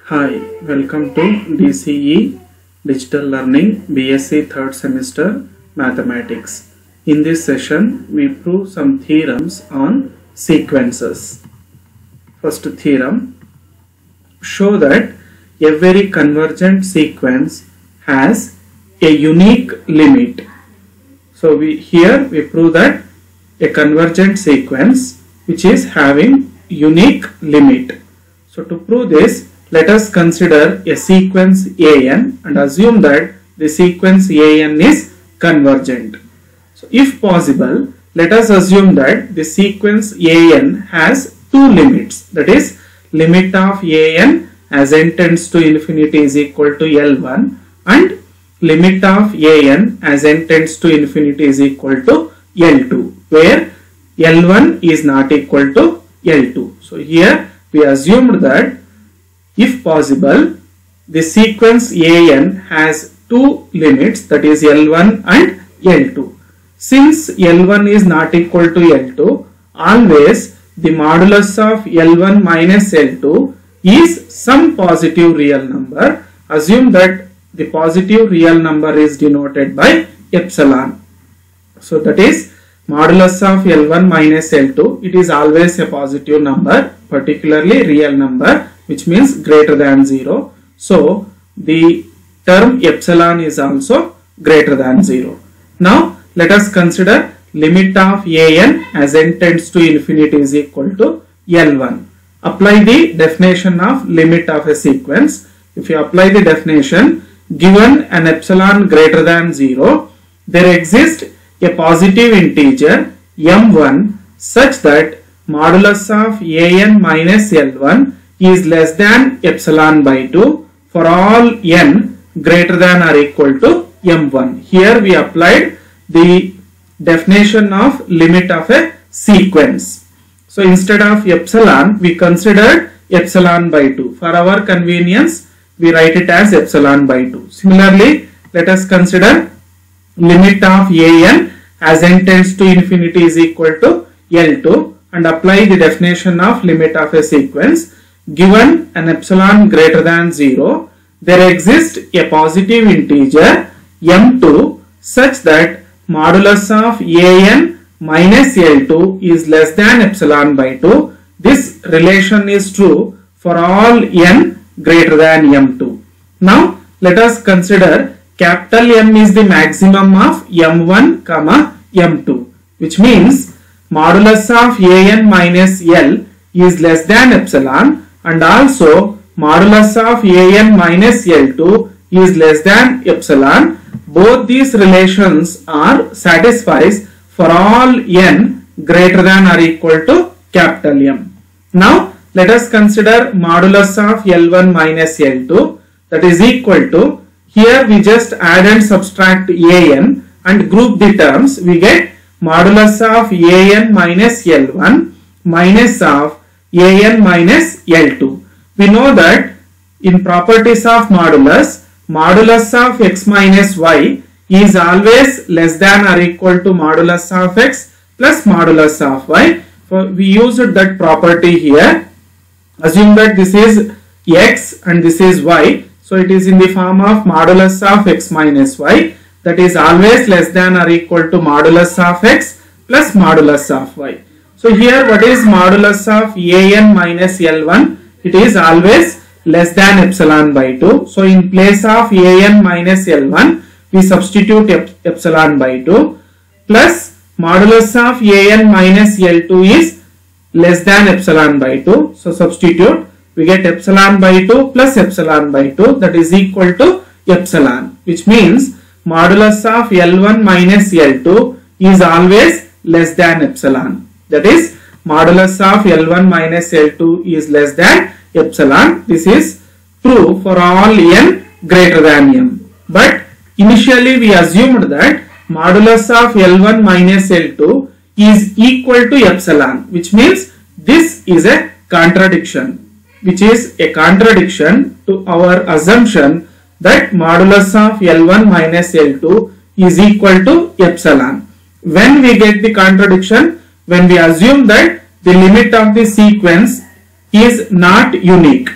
Hi, welcome to DCE Digital Learning BSc 3rd semester Mathematics. In this session, we prove some theorems on sequences. First theorem, show that every convergent sequence has a unique limit. So here we prove that a convergent sequence which is having unique limit. So to prove this, let us consider a sequence AN and assume that the sequence AN is convergent. So if possible, let us assume that the sequence AN has two limits, that is limit of AN as n tends to infinity is equal to L1 and limit of AN as n tends to infinity is equal to L2, where L1 is not equal to L2. So here we assumed that if possible, the sequence AN has two limits, that is L1 and L2. Since L1 is not equal to L2, always the modulus of L1 minus L2 is some positive real number. Assume that the positive real number is denoted by epsilon. So that is modulus of L1 minus L2. It is always a positive number, particularly real number, which means greater than 0. So the term epsilon is also greater than 0. Now let us consider limit of AN as n tends to infinity is equal to L1. Apply the definition of limit of a sequence. If you apply the definition, given an epsilon greater than 0, there exists a positive integer m1 such that modulus of AN minus L1 is less than epsilon by 2 for all n greater than or equal to m1. Here we applied the definition of limit of a sequence. So instead of epsilon, we considered epsilon by 2. For our convenience, we write it as epsilon by 2. Similarly, let us consider limit of AN as n tends to infinity is equal to L2 and apply the definition of limit of a sequence. Given an epsilon greater than 0, there exists a positive integer m2 such that modulus of AN minus L2 is less than epsilon by 2. This relation is true for all n greater than m2. Now let us consider capital M is the maximum of m1 comma m2, which means modulus of AN minus L is less than epsilon and also modulus of AN minus L2 is less than epsilon. Both these relations are satisfies for all n greater than or equal to capital M. Now let us consider modulus of L1 minus L2, that is equal to, here we just add and subtract AN and group the terms. We get modulus of AN minus L1 minus of AN minus L2. We know that in properties of modulus, modulus of x minus y is always less than or equal to modulus of x plus modulus of y. So we used that property here. Assume that this is x and this is y. So it is in the form of modulus of x minus y, that is always less than or equal to modulus of x plus modulus of y. So here what is modulus of AN minus L1? It is always less than epsilon by 2. So in place of AN minus L1, we substitute epsilon by 2 plus modulus of AN minus L2 is less than epsilon by 2. So substitute, we get epsilon by 2 plus epsilon by 2, that is equal to epsilon, which means modulus of L1 minus L2 is always less than epsilon. That is modulus of L1 minus L2 is less than epsilon. This is true for all n greater than m. But initially we assumed that modulus of L1 minus L2 is equal to epsilon, which means this is a contradiction, which is a contradiction to our assumption that modulus of L1 minus L2 is equal to epsilon. When we get the contradiction? When we assume that the limit of the sequence is not unique.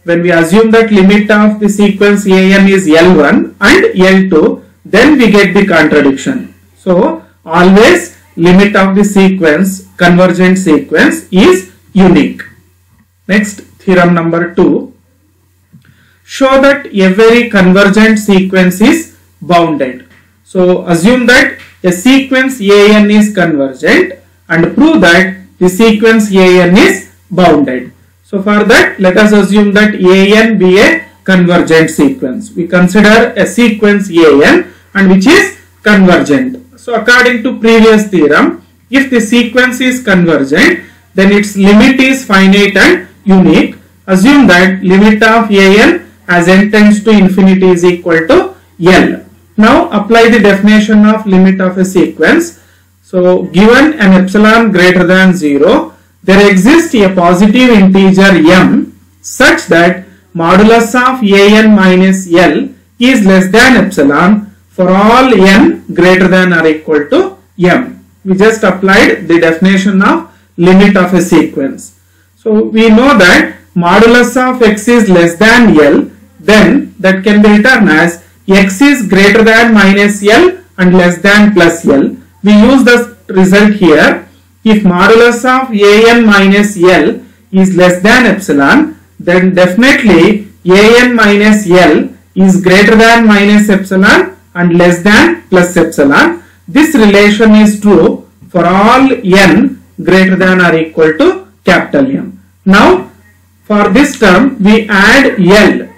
when we assume that limit of the sequence an is L1 and L2, then we get the contradiction. So always limit of the sequence, convergent sequence, is unique. Next, theorem number 2. Show that every convergent sequence is bounded. So assume that a sequence an is convergent and prove that the sequence an is bounded. So for that, let us assume that an be a convergent sequence. We consider a sequence an and which is convergent. So according to previous theorem, if the sequence is convergent, then its limit is finite and unique. Assume that limit of an as n tends to infinity is equal to L. Now apply the definition of limit of a sequence. So given an epsilon greater than 0, there exists a positive integer m such that modulus of an minus L is less than epsilon for all n greater than or equal to m. We just applied the definition of limit of a sequence. So we know that modulus of x is less than L, then that can be written as x is greater than minus L and less than plus L. We use the result here. If modulus of an minus L is less than epsilon, then definitely an minus L is greater than minus epsilon and less than plus epsilon. This relation is true for all n greater than or equal to capital M. Now for this term we add L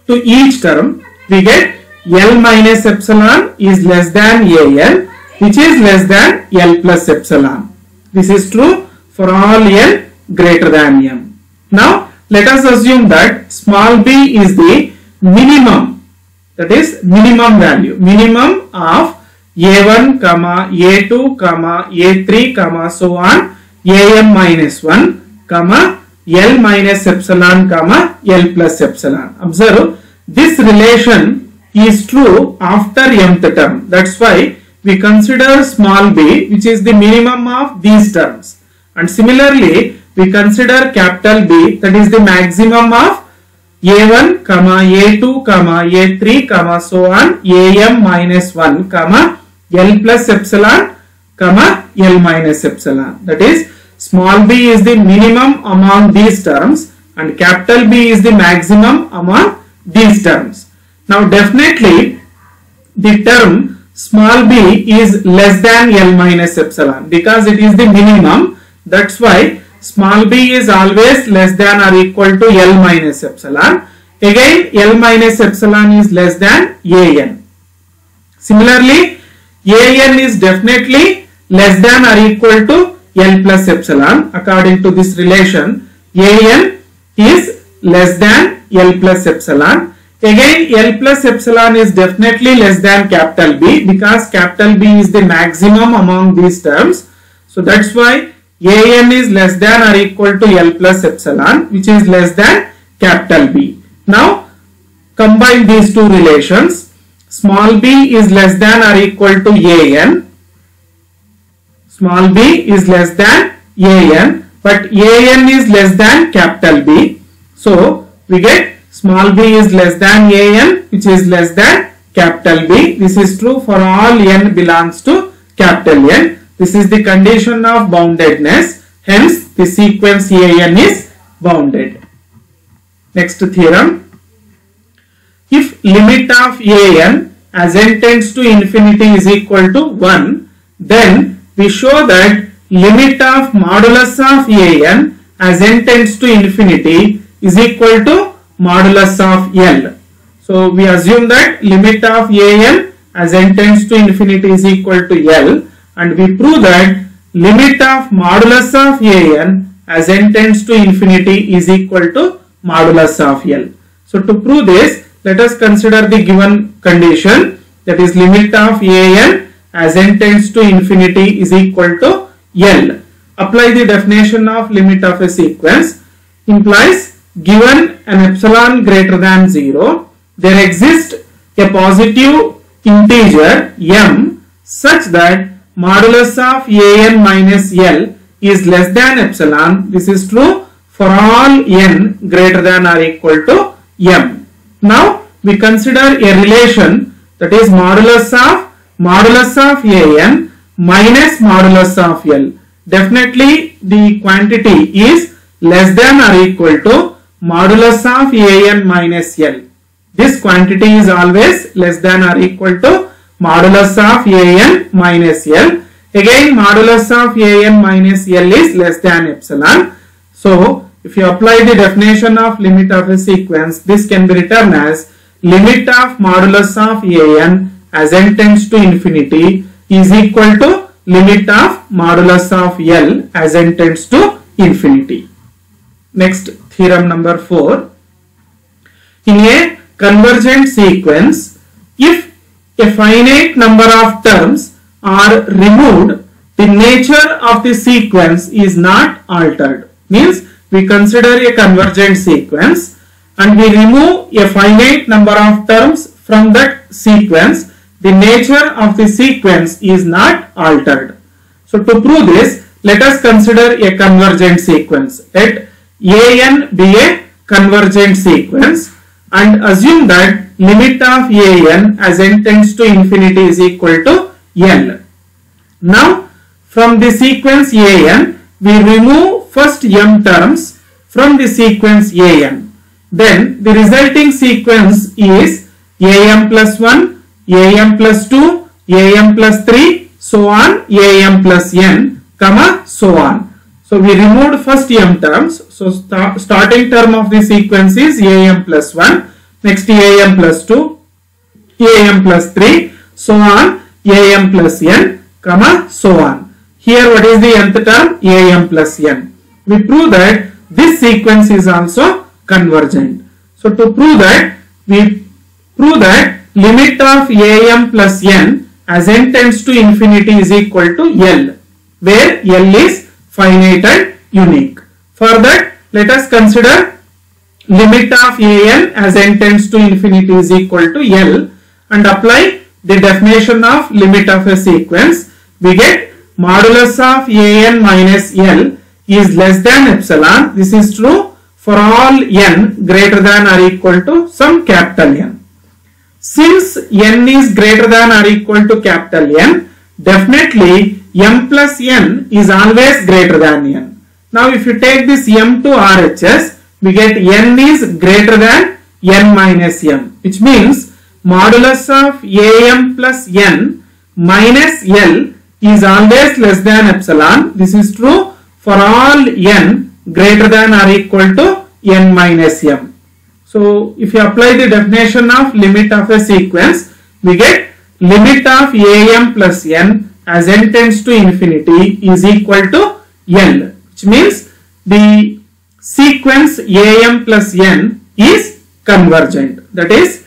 to each term. We get L minus epsilon is less than an, which is less than L plus epsilon. This is true for all n greater than m. Now let us assume that small b is the minimum, that is minimum value, minimum of a1, a2, a3, so on, am minus 1, L minus epsilon, L plus epsilon. Observe, this relation is true after mth term. That's why we consider small b, which is the minimum of these terms. And similarly, we consider capital B, that is the maximum of a1, a2, a3, so on, am minus 1, L plus epsilon, L minus epsilon. That is, small b is the minimum among these terms and capital B is the maximum among these terms. Now definitely the term small b is less than L minus epsilon because it is the minimum. That's why small b is always less than or equal to L minus epsilon. Again L minus epsilon is less than an. Similarly, an is definitely less than or equal to L plus epsilon. According to this relation, an is less than L plus epsilon. Again L plus epsilon is definitely less than capital B because capital B is the maximum among these terms. So that's why an is less than or equal to L plus epsilon, which is less than capital B. Now combine these two relations. Small b is less than or equal to an. Small b is less than an, but an is less than capital B. So we get small b is less than an, which is less than capital B. This is true for all n belongs to capital N. This is the condition of boundedness. Hence, the sequence an is bounded. Next theorem. If limit of an as n tends to infinity is equal to 1, then we show that limit of modulus of an as n tends to infinity is equal to modulus of L. So we assume that limit of an as n tends to infinity is equal to L, and we prove that limit of modulus of an as n tends to infinity is equal to modulus of L. So to prove this, let us consider the given condition, that is limit of an as n tends to infinity is equal to L. Apply the definition of limit of a sequence. Implies given an epsilon greater than 0, there exists a positive integer m such that modulus of an minus L is less than epsilon. This is true for all n greater than or equal to m. Now we consider a relation, that is modulus of an minus modulus of L. Definitely the quantity is less than or equal to modulus of an minus L. This quantity is always less than or equal to modulus of an minus L. Again, modulus of an minus L is less than epsilon. So if you apply the definition of limit of a sequence, this can be written as limit of modulus of an as n tends to infinity is equal to limit of modulus of L as n tends to infinity. Next, theorem number 4. In a convergent sequence, if a finite number of terms are removed, the nature of the sequence is not altered. Means we consider a convergent sequence and we remove a finite number of terms from that sequence, the nature of the sequence is not altered. So to prove this, let us consider a convergent sequence. Let an be a convergent sequence and assume that limit of an as n tends to infinity is equal to L. Now from the sequence an, we remove first m terms from the sequence an. Then the resulting sequence is am plus 1, am plus 2, am plus 3, so on, am plus n, comma, so on. So we removed first m terms. So starting term of the sequence is am plus 1, next am plus 2, am plus 3, so on, am plus n, comma, so on. Here what is the nth term? Am plus n. We prove that this sequence is also convergent. So to prove that, we prove that limit of am plus n as n tends to infinity is equal to L, where L is finite and unique. For that, let us consider limit of an as n tends to infinity is equal to L and apply the definition of limit of a sequence. We get modulus of an minus L is less than epsilon. This is true for all n greater than or equal to some capital N. Since n is greater than or equal to capital N, definitely m plus n is always greater than n. Now if you take this m to RHS, we get n is greater than n minus m, which means modulus of am plus n minus L is always less than epsilon. This is true for all n greater than or equal to n minus m. So if you apply the definition of limit of a sequence, we get limit of am plus n as n tends to infinity is equal to L, which means the sequence am plus n is convergent. That is,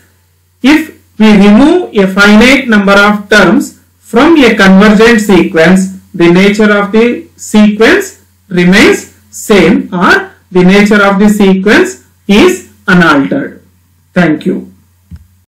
if we remove a finite number of terms from a convergent sequence, the nature of the sequence remains same or the nature of the sequence is unaltered. Thank you.